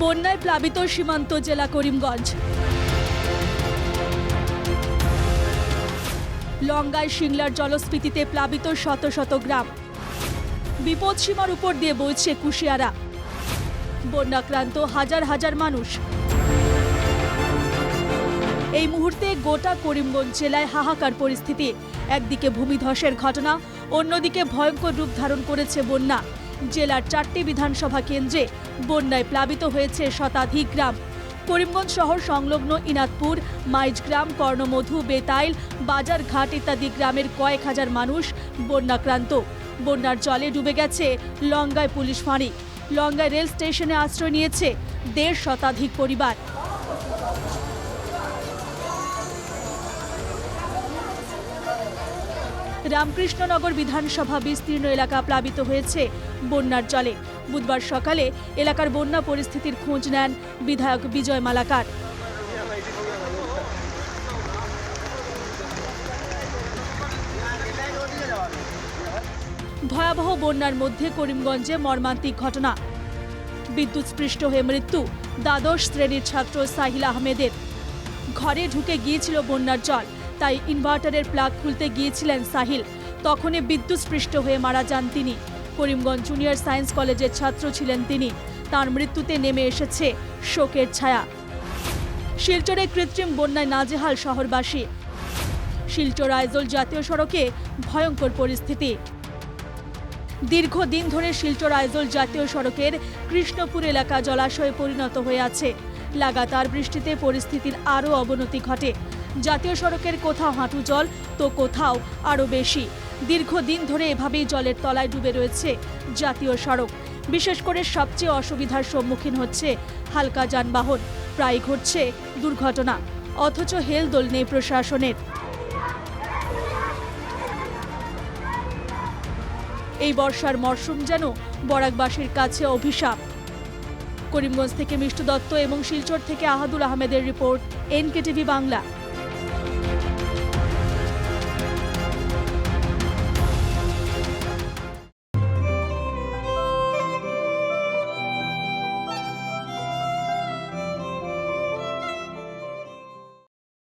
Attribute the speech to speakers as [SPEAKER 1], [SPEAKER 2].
[SPEAKER 1] বন্যায় প্লাবিত সীমান্ত জেলা করিমগঞ্জ। লঙ্গায় সিংলার জলস্ফীতিতে প্লাবিত শত শত গ্রাম। বিপদসীমার উপর দিয়ে বইছে কুশিয়ারা। বন্যাক্রান্ত হাজার হাজার মানুষ। এই মুহূর্তে গোটা করিমগঞ্জ জেলায় হাহাকার পরিস্থিতি। একদিকে ভূমিধসের ঘটনা, অন্যদিকে ভয়ঙ্কর রূপ ধারণ করেছে বন্যা। জেলার 4টি বিধানসভা কেন্দ্রে বন্যায় প্লাবিত হয়েছে শতাধিক গ্রাম। করিমগঞ্জ শহর সংলগ্ন ইনাদপুর, মাইজগ্রাম, কর্ণমধু, বেতাইল, বাজারঘাট ইত্যাদি গ্রামের কয়েক হাজার মানুষ বন্যাক্রান্ত। বন্যার জলে ডুবে গেছে লঙ্গায় পুলিশ ফাঁড়ি। লঙ্গায় রেল স্টেশনে আশ্রয় নিয়েছে 1.5 শতাধিক পরিবার। রামকৃষ্ণনগর বিধানসভা বিস্তীর্ণ এলাকা প্লাবিত হয়েছে বন্যার জলে। বুধবার সকালে এলাকার বন্যা পরিস্থিতির খোঁজ নেন বিধায়ক বিজয় মালাকার। ভয়াবহ বন্যার মধ্যে করিমগঞ্জে মর্মান্তিক ঘটনা। বিদ্যুৎস্পৃষ্ট হয়ে মৃত্যু দ্বাদশ শ্রেণীর ছাত্র সাহিল আহমেদের। ঘরে ঢুকে গিয়েছিল বন্যার জল, তাই ইনভার্টারের প্লাগ খুলতে গিয়েছিলেন সাহিল। তখনই বিদ্যুৎস্পৃষ্ট হয়ে মারা যান তিনি। করিমগঞ্জ জুনিয়র সায়েন্স কলেজের ছাত্র ছিলেন তিনি। তার মৃত্যুতে নেমে এসেছে শোকের ছায়া। শিলচরে কৃত্রিম বন্যায় নাজেহাল শহরবাসী। শিলচর আইজল জাতীয় সড়কে ভয়ঙ্কর পরিস্থিতি। দীর্ঘদিন ধরে শিলচর আইজল জাতীয় সড়কের কৃষ্ণপুর এলাকা জলাশয়ে পরিণত হয়ে আছে। লাগাতার বৃষ্টিতে পরিস্থিতির আরও অবনতি ঘটে। জাতীয় সড়কের কোথাও হাঁটু জল তো কোথাও আরও বেশি। দীর্ঘদিন ধরে এভাবেই জলের তলায় ডুবে রয়েছে জাতীয় সড়ক। বিশেষ করে সবচেয়ে অসুবিধার সম্মুখীন হচ্ছে হালকা যানবাহন। প্রায় ঘটছে দুর্ঘটনা, অথচ হেলদোল নেই প্রশাসনের। এই বর্ষার মরশুম যেন বরাকবাসীর কাছে অভিশাপ। করিমগঞ্জ থেকে মিষ্টু দত্ত এবং শিলচর থেকে আহাদুল আহমেদের রিপোর্ট, NKTV বাংলা।